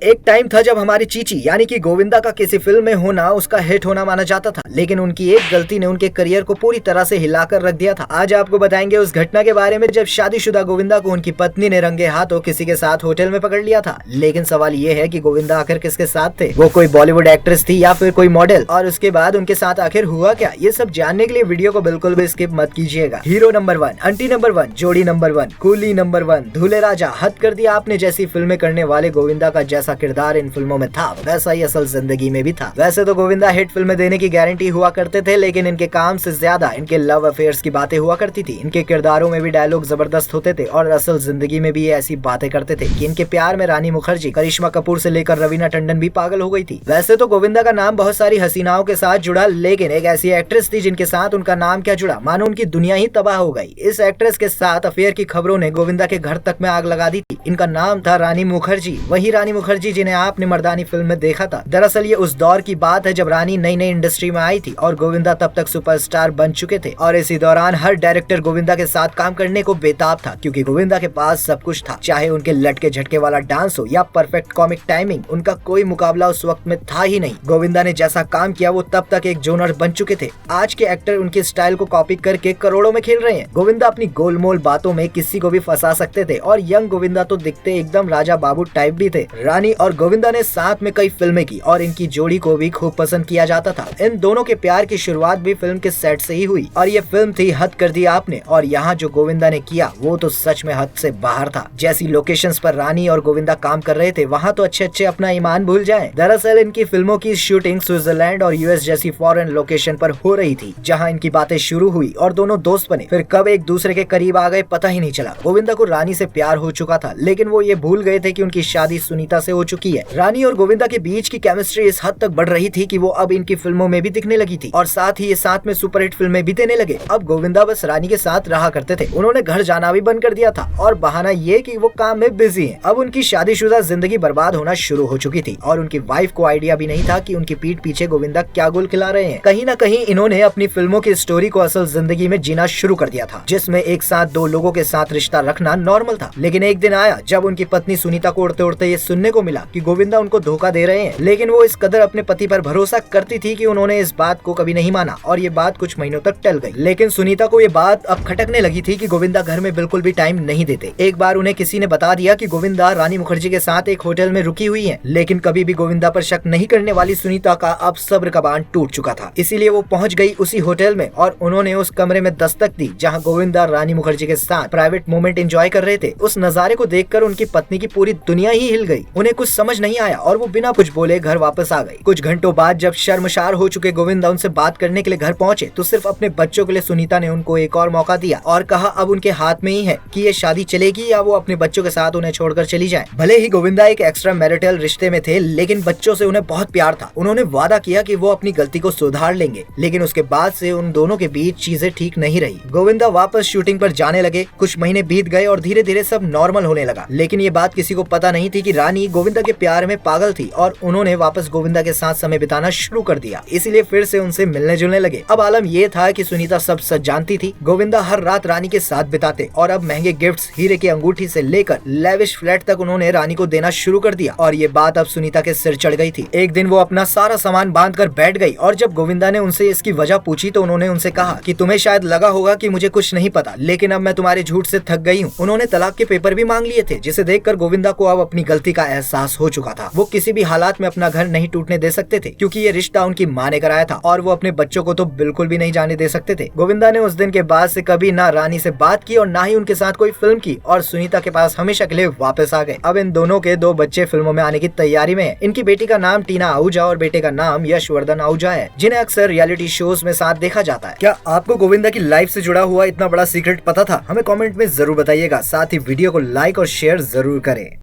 एक टाइम था जब हमारी चीची यानी कि गोविंदा का किसी फिल्म में होना उसका हिट होना माना जाता था, लेकिन उनकी एक गलती ने उनके करियर को पूरी तरह से हिलाकर रख दिया था। आज आपको बताएंगे उस घटना के बारे में जब शादीशुदा गोविंदा को उनकी पत्नी ने रंगे हाथों किसी के साथ होटल में पकड़ लिया था। लेकिन सवाल ये है कि गोविंदा आखिर किसके साथ थे? वो कोई बॉलीवुड एक्ट्रेस थी या फिर कोई मॉडल? और उसके बाद उनके साथ आखिर हुआ क्या? ये सब जानने के लिए वीडियो को बिल्कुल भी स्किप मत कीजिएगा। हीरो नंबर 1, आंटी नंबर 1, जोड़ी नंबर 1, कूली नंबर 1, दूल्हे राजा, हद कर दिया आपने जैसी फिल्में करने वाले गोविंदा का जैसा किरदार इन फिल्मों में था वैसा ही असल जिंदगी में भी था। वैसे तो गोविंदा हिट फिल्में देने की गारंटी हुआ करते थे, लेकिन इनके काम से ज्यादा इनके लव अफेयर्स की बातें हुआ करती थी। इनके किरदारों में भी डायलॉग जबरदस्त होते थे और असल जिंदगी में भी ये ऐसी बातें करते थे कि इनके प्यार में रानी मुखर्जी, करिश्मा कपूर से लेकर रवीना टंडन भी पागल हो गई थी। वैसे तो गोविंदा का नाम बहुत सारी हसीनाओं के साथ जुड़ा, लेकिन एक ऐसी एक्ट्रेस थी जिनके साथ उनका नाम क्या जुड़ा, मानो उनकी दुनिया ही तबाह हो गई। इस एक्ट्रेस के साथ अफेयर की खबरों ने गोविंदा के घर तक में आग लगा दी थी। इनका नाम था रानी मुखर्जी, वही रानी मुखर्जी जिन्हें आपने मर्दानी फिल्म में देखा था। दरअसल ये उस दौर की बात है जब रानी नई नई इंडस्ट्री में आई थी और गोविंदा तब तक सुपरस्टार बन चुके थे। और इसी दौरान हर डायरेक्टर गोविंदा के साथ काम करने को बेताब था, क्योंकि गोविंदा के पास सब कुछ था। चाहे उनके लटके झटके वाला डांस हो या परफेक्ट कॉमिक टाइमिंग, उनका कोई मुकाबला उस वक्त में था ही नहीं। गोविंदा ने जैसा काम किया वो तब तक एक जोनर बन चुके थे। आज के एक्टर उनके स्टाइल को कॉपी करके करोड़ों में खेल रहे हैं। गोविंदा अपनी गोलमोल बातों में किसी को भी फंसा सकते थे और यंग गोविंदा तो दिखते एकदम राजा बाबू टाइप भी थे। रानी और गोविंदा ने साथ में कई फिल्में की और इनकी जोड़ी को भी खूब पसंद किया जाता था। इन दोनों के प्यार की शुरुआत भी फिल्म के सेट से ही हुई और ये फिल्म थी हद कर दिया आपने। और यहाँ जो गोविंदा ने किया वो तो सच में हद से बाहर था। जैसी लोकेशंस पर रानी और गोविंदा काम कर रहे थे वहाँ तो अच्छे अच्छे अपना ईमान भूल जाएं। दरअसल इनकी फिल्मों की शूटिंग स्विट्जरलैंड और यूएस जैसी फॉरेन लोकेशन पर हो रही थी, जहाँ इनकी बातें शुरू हुई और दोनों दोस्त बने। फिर कब एक दूसरे के करीब आ गए पता ही नहीं चला। गोविंदा को रानी से प्यार हो चुका था, लेकिन वो ये भूल गए थे कि उनकी शादी सुनीता से हो चुकी है। रानी और गोविंदा के बीच की केमिस्ट्री इस हद तक बढ़ रही थी कि वो अब इनकी फिल्मों में भी दिखने लगी थी और साथ ही ये साथ में सुपरहिट फिल्में भी देने लगे। अब गोविंदा बस रानी के साथ रहा करते थे, उन्होंने घर जाना भी बंद कर दिया था और बहाना ये कि वो काम में बिजी हैं। अब उनकी शादीशुदा जिंदगी बर्बाद होना शुरू हो चुकी थी और उनकी वाइफ को आइडिया भी नहीं था कि उनकी पीठ पीछे गोविंदा क्या गुल खिला रहे हैं। कहीं न कहीं इन्होंने अपनी फिल्मों की स्टोरी को असल जिंदगी में जीना शुरू कर दिया था, जिसमें एक साथ दो लोगों के साथ रिश्ता रखना नॉर्मल था। लेकिन एक दिन आया जब उनकी पत्नी सुनीता को उड़ते उड़ते ये सुनने को मिला कि गोविंदा उनको धोखा दे रहे हैं। लेकिन वो इस कदर अपने पति पर भरोसा करती थी कि उन्होंने इस बात को कभी नहीं माना और ये बात कुछ महीनों तक टल गई। लेकिन सुनीता को ये बात अब खटकने लगी थी कि गोविंदा घर में बिल्कुल भी टाइम नहीं देते। एक बार उन्हें किसी ने बता दिया कि गोविंदा रानी मुखर्जी के साथ एक होटल में रुकी हुई है, लेकिन कभी भी गोविंदा पर शक नहीं करने वाली सुनीता का अब सब्र का बांध टूट चुका था। इसीलिए वो पहुंच गई उसी होटल में और उन्होंने उस कमरे में दस्तक दी जहां गोविंदा रानी मुखर्जी के साथ प्राइवेट मोमेंट एंजॉय कर रहे थे। उस नजारे को देखकर उनकी पत्नी की पूरी दुनिया ही हिल गई। उन्हें कुछ समझ नहीं आया और वो बिना कुछ बोले घर वापस आ गई। कुछ घंटों बाद जब शर्मशार हो चुके गोविंदा उनसे बात करने के लिए घर पहुंचे तो सिर्फ अपने बच्चों के लिए सुनीता ने उनको एक और मौका दिया और कहा अब उनके हाथ में ही है कि ये शादी चलेगी या वो अपने बच्चों के साथ उन्हें छोड़कर चली जाए। भले ही गोविंदा एक एक्स्ट्रा मैरिटल रिश्ते में थे, लेकिन बच्चों से उन्हें बहुत प्यार था। उन्होंने वादा किया कि वो अपनी गलती को सुधार लेंगे, लेकिन उसके बाद से उन दोनों के बीच चीजें ठीक नहीं रही। गोविंदा वापस शूटिंग पर जाने लगे। कुछ महीने बीत गए और धीरे धीरे सब नॉर्मल होने लगा, लेकिन ये बात किसी को पता नहीं थी कि रानी गोविंदा के प्यार में पागल थी और उन्होंने वापस गोविंदा के साथ समय बिताना शुरू कर दिया। इसीलिए फिर से उनसे मिलने जुलने लगे। अब आलम ये था कि सुनीता सब सच जानती थी। गोविंदा हर रात रानी के साथ बिताते और अब महंगे गिफ्ट्स, हीरे की अंगूठी से लेकर लेविश फ्लैट तक उन्होंने रानी को देना शुरू कर दिया और ये बात अब सुनीता के सिर चढ़ गई थी। एक दिन वो अपना सारा सामान बांध कर बैठ गई और जब गोविंदा ने उनसे इसकी वजह पूछी तो उन्होंने उनसे कहा कि तुम्हें शायद लगा होगा कि मुझे कुछ नहीं पता, लेकिन अब मैं तुम्हारे झूठ से थक गई हूँ। उन्होंने तलाक के पेपर भी मांग लिए थे, जिसे देखकर गोविंदा को अब अपनी गलती का एहसास हो चुका था। वो किसी भी हालात में अपना घर नहीं टूटने दे सकते थे, क्योंकि ये रिश्ता उनकी माँ ने कराया था और वो अपने बच्चों को तो बिल्कुल भी नहीं जाने दे सकते थे। गोविंदा ने उस दिन के बाद से कभी ना रानी से बात की और ना ही उनके साथ कोई फिल्म की और सुनीता के पास हमेशा के लिए वापस आ गए। अब इन दोनों के 2 बच्चे फिल्मों में आने की तैयारी में है। इनकी बेटी का नाम टीना आहूजा और बेटे का नाम यशवर्धन आहूजा है, जिन्हें अक्सर रियलिटी शोज में साथ देखा जाता है। क्या आपको गोविंदा की लाइफ से जुड़ा हुआ इतना बड़ा सीक्रेट पता था? हमें कमेंट में जरूर बताइएगा। साथ ही वीडियो को लाइक और शेयर जरूर करें।